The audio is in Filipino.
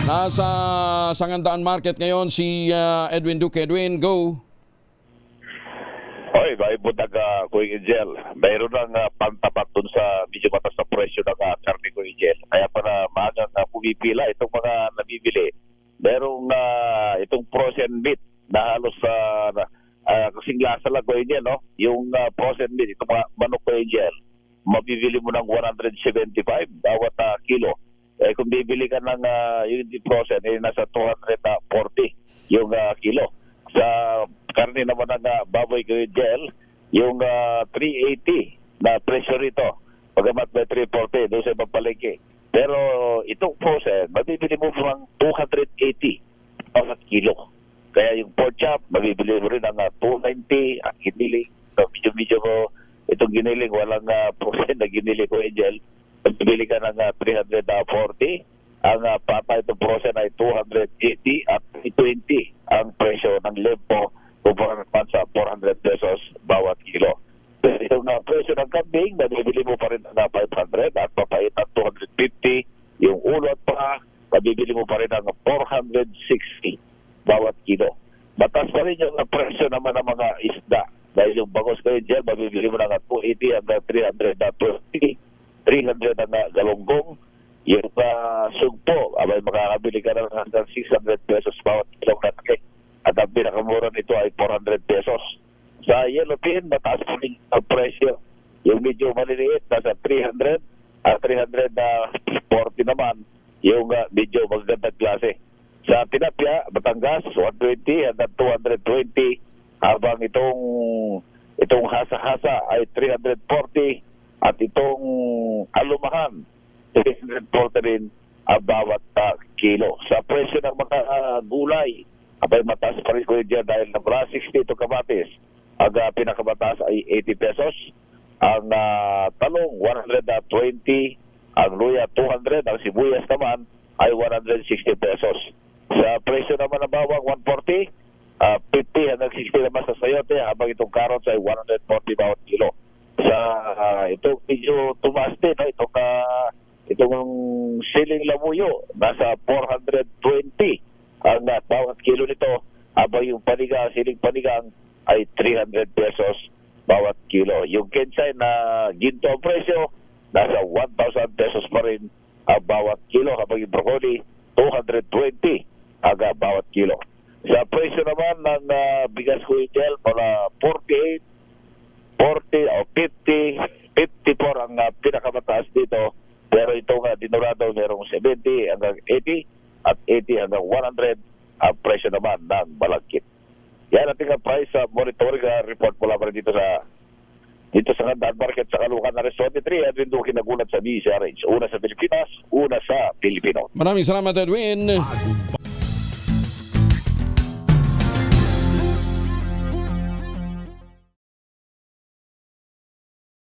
Nasa Sangandaan Market ngayon si Edwin Duque. Edwin, go. Oy, may butag Kuya Angel. Mayroon ng pantapat dun sa medyo matas na presyo ng karne Kuya Angel. Kaya para maagang pumipila itong mga nabibili. Merong itong frozen meat na halos kasing lasa lang Kuya Angel, no? Yung frozen meat, itong mga manok Kuya Angel, mabibili mo ng 175 bawat kilo. Eh kung bibili ka ng yung frozen, nasa 240 yung kilo. Sa karne naman ng baboy Kuya Angel, yung 380 na presyo rito. Pagamat may 340 doon sa ibang palengke. Pero itong frozen, mabibili mo ng 280 bawat kilo. Kaya yung pork chop, mabibili mo rin ng 290, ang giniling. Medyo mo, itong giniling, walang frozen na giniling Kuya Angel. Bibili ka ng 340. Ang patay itong frozen ay 280 at 320 ang presyo ng lempo kumpara naman sa 400 pesos bawat kilo. Pero itong presyo ng kambing, nabibili mo pa rin ng 500 at papait ng 250. Yung ulot pa, nabibili mo pa rin ng 460 bawat kilo. Batas pa rin yung presyo naman ng mga isda. Dahil yung bangos kayo dyan, mabibili mo ng 280 hanggang 320. 300 na galonggong. Yung sugpo, abay makakabili ka ng hanggang 600 pesos bawat kilong natake. At ang pinakamura nito ay 400 pesos. Sa yellowfin, mataas pa rin ang presyo. Yung medyo maliliit, nasa 300 at 340 naman. Yung medyo magandang klase. Sa tilapia, Batangas, 120 hanggang 220. Habang itong hasa-hasa ay 340. At itong alumahan, 340 rin bawat kilo. Sa presyo ng mga gulay, abay mataas pa rin ko dyan dahil na 60 ito kamatis. Ang pinakamataas ay 80 pesos. Ang talong, 120. Ang luya, 200. Ang sibuyas naman ay 160 pesos. Sa presyo naman ng bawang, 140. 50 hanggang 60 naman sa sayote. Habang itong carrots ay 140 bawat kilo. Sa itong medyo tumaas din, no? Itong siling labuyo, nasa 420 ang bawat kilo nito. Habang yung panigang, siling panigang ay 300 pesos bawat kilo. Yung kensay na ginto ang presyo, nasa 1,000 pesos pa rin bawat kilo. Habang yung broccoli, 220 ang bawat kilo. Sa presyo naman ng bigas Kuya Angel, para 48, 40 o 50, 54 ang pinakamataas dito. Pero itong dinurado merong 70 hanggang 80 at 80 hanggang 100 ang presyo naman ng malagkit. Yan ating price monitoring report mula pa rin dito sa Sangandaan Market sa Caloocan na Res 23. Edwin Duque nagulat sa DZRH. Una sa Pilipinas, una sa Pilipino. Maraming salamat, Edwin.